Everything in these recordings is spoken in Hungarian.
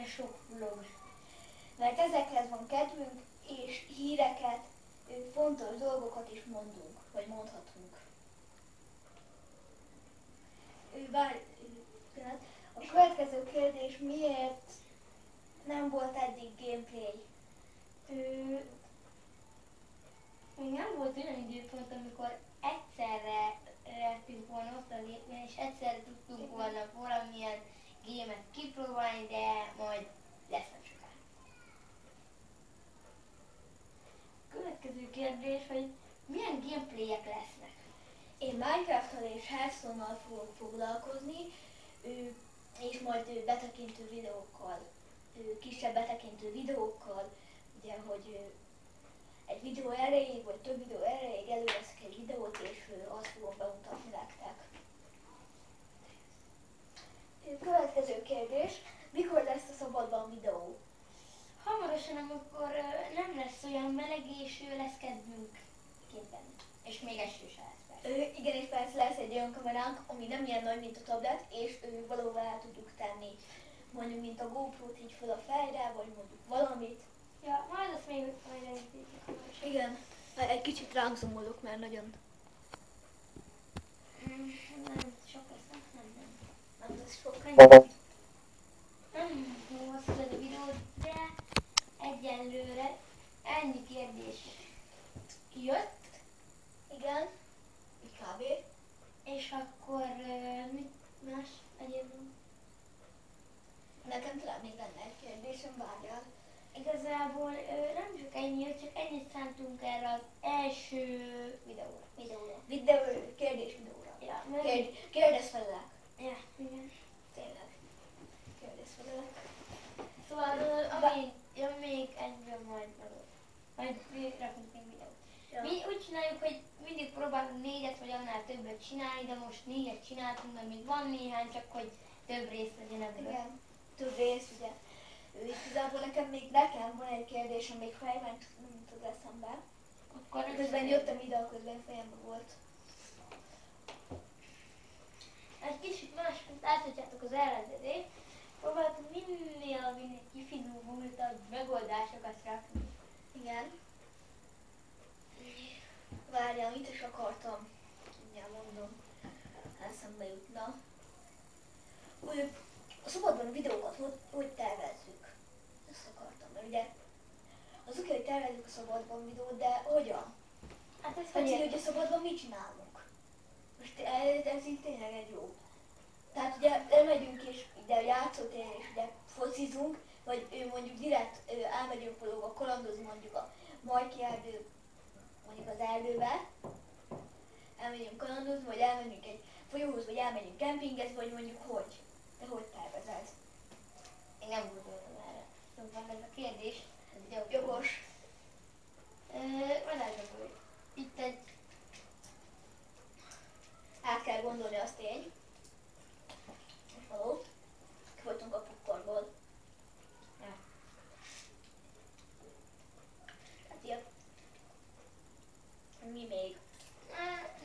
sok vlog? Mert ezekhez van kedvünk, és híreket, fontos dolgokat is mondunk, vagy mondhatunk. A következő kérdés, miért nem volt eddig gameplay? Még nem volt olyan időpont, amikor egyszerre lehetünk volna ott a lépni, és egyszerre tudtunk volna valamilyen gémet kipróbálni, de majd lesz nem sokára. Következő kérdés, hogy milyen gameplayek lesznek? Én Minecraft-tal és Hearthstone-nal fogok foglalkozni, és majd betekintő videókkal, kisebb betekintő videókkal, ugye, hogy egy videó erejéig, vagy több videó erejéig előveszek egy videót, és azt fogom bemutatni nektek. Következő kérdés, mikor lesz a szabadban videó? Hamarosan, amikor nem lesz olyan meleg, és lesz kedvünk képen. És még eső se lesz persze. Igen, és persze lesz egy olyan kameránk, ami nem ilyen nagy, mint a tablet, és valóban el tudjuk tenni. Mondjuk, mint a GoPro-t így fel a fejre, vagy mondjuk valamit. Ja, majd azt még majd elítéljük. Igen, egy kicsit ránk zomolok, mert nagyon... Nem, sok lesz, nem lesz sok. Nem hosszú ez a videó, de egyelőre ennyi kérdés jött. Igen, kb. És akkor mit más egyébként? Nekem talán még lenne egy kérdésem, várjál. Igazából nem csak ennyi jött, csak ennyit szántunk erre az első videóra. Kérdés videóra. Ja, Kérdezz felelek. Ja, igen. Tényleg. Kérdezz felelek. Szóval ami jön még egyben majd rakunk még videót. Ja. Mi úgy csináljuk, hogy mindig próbálunk 4-et vagy annál többet csinálni, de most 4-et csináltunk, mert még van néhány, csak hogy több rész legyen ebből. Igen, több rész, ugye. Igazából nekem van egy kérdésem, még fejben nem tud eszembe. Akkor közben jöttem ide, a közben fejemben volt. Egy kicsit más, mint láthatjátok az elrendezést. Próbáltunk minél kifinomultabb megoldásokat rakni. Igen. Várjál, mit is akartam? Mindjárt mondom. Eszembe jutna. A szabadban a videókat hogy tervezzük? Ezt akartam, mert ugye az oké, hogy tervezzük a szabadban videót, de hogyan? Hát ez hogy a szabadban mit csinálunk? Most ez így tényleg egy jó. Tehát ugye elmegyünk és ide a játszótéren és ugye focizunk, vagy mondjuk direkt elmegyünk valahova kalandozni, mondjuk a Majki erdő, mondjuk az erdőbe, elmegyünk kalandozni, vagy elmegyünk egy folyóhoz, vagy elmegyünk kempingezni, vagy mondjuk hogy? Te hogy tervezed? Én nem gondoltam erre. Szóval ez a kérdés, ez jogos. Varázsoló. Itt egy... Át kell gondolni azt tény. És való. Kivoltunk a pukkorból. Ja. Hát ilyen. Mi még?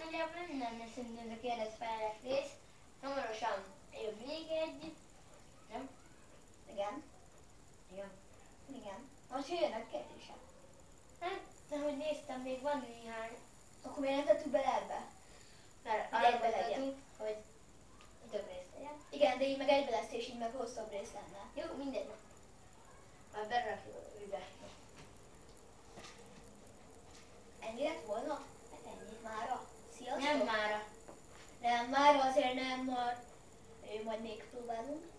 Nagyjából nem lenne szerintem ez a kérdez-felelek rész. Hamarosan jön még egy. Nem? Igen. Igen. Igen. Most jöjjenek kérdések. Hát, de hogy néztem, még van néhány. Akkor miért nem tettük bele ebbe? Mert arra gondoltunk, hogy több rész legyen. Igen, de így meg egybe lesz, és így meg hosszabb rész lenne. Jó, mindegy. Majd berakjuk ügybe. Ennyi lett volna? Hát ennyi mára. Sziasztok! Nem mára. Nem, mára azért nem, majd még próbálunk.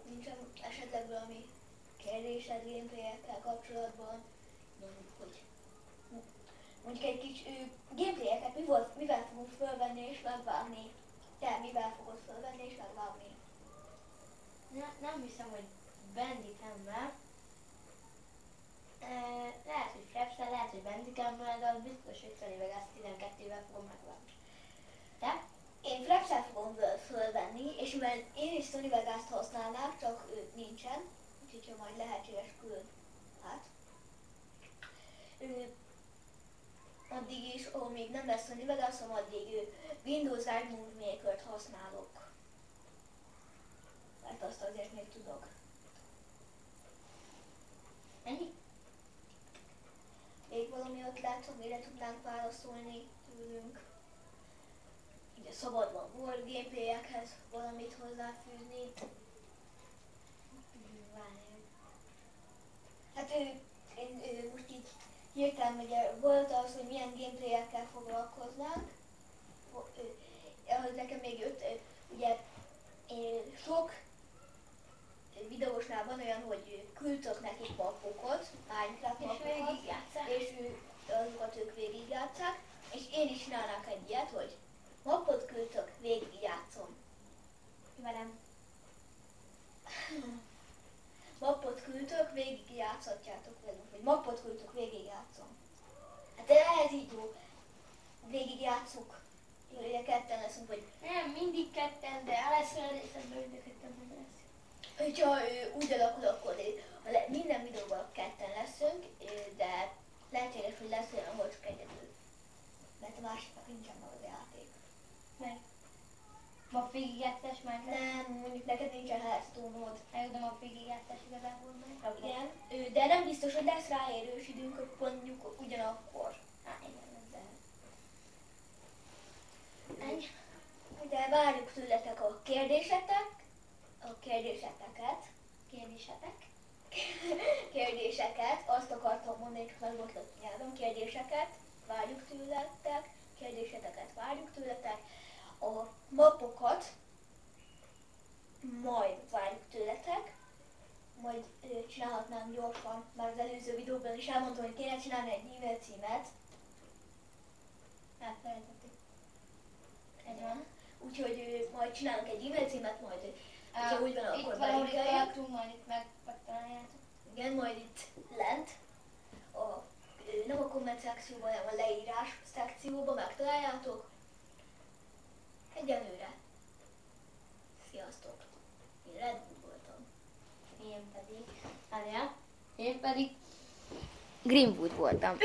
Nincsen esetleg valami kérdésed gameplayekkel kapcsolatban? Mondjuk egy kis gameplayeket mivel fogunk fölvenni és megvágni? Te mivel fogod fölvenni és megvágni? Nem hiszem, hogy Bandicam-mel. Lehet, hogy Frapsel, lehet, hogy Bandicam-mel, de az biztos, hogy Sony Vegas 12-vel fogom megvágni. Te? Én Frapsel fogom fölvenni, és mivel én is Sony Vegas-t használnám, csak nincsen, úgyhogy majd lehetséges külön. Hát. Addig is, ahol még nem lesz Sony Vegas-om, addig Windows Live Movie Maker-t használok. Mert azt azt azért még tudok. Ennyi? Még valami ötlet, amire tudnánk válaszolni tőlünk. Ugye szabadban volt gameplayekhez valamit hozzáfűzni. Hát most így hirtelen ugye volt az, hogy milyen gameplayekkel foglalkoznánk. Ahhoz nekem még jött, ugye sok videósnál van olyan, hogy küldtök nekik mappokat, Minecraft mappokat, és azokat ők végigjátszák, és én is csinálnák egy ilyet, hogy mappot küldtök, végigjátszom. Velem. Mappot küldtök, végigjátszhatjátok velünk, vagy mappot küldtök, végigjátszom. Hát ehhez így jó, végigjátszuk. Jó, ugye ketten leszünk, vagy Nem, mindig ketten, de először a részemben mind a ketten nem lesz. hogyha úgy alakul, akkor minden videóban ketten leszünk, de lehetséges, hogy lesz olyan, ahol csak egyedül. Mert a másiknak nincsen meg az játék. Meg. Ma végigjátszás már lesz. Nem, mondjuk neked nincsen Hearthstone-od. Eljövöm a végigjátszás igazából meg. Igen, de nem biztos, hogy lesz rá érős időnk, akkor mondjuk ugyanakkor. Igen, de... Ennyi. Ugye várjuk tőletek a kérdéseteket. Kérdéseket, azt akartam mondani, csak megbottott nyelven, kérdéseket várjuk tőletek, kérdéseteket várjuk tőletek, a mappokat majd várjuk tőletek, majd csinálhatnánk gyorsan, már az előző videóban is elmondtam, hogy kéne csinálni egy e-mail címet. Elfelejtettük. Ez van. Úgyhogy majd csinálunk egy e-mail címet, majd hogyha úgy van, itt akkor valahol itt belinkeljük. tartunk, majd itt megtaláljátok. Igen, majd itt lent, nem a komment szekcióban, hanem a leírás szekcióban megtaláljátok. Egyenlőre. Sziasztok! Én Red Bull voltam. Én pedig Greenwood voltam.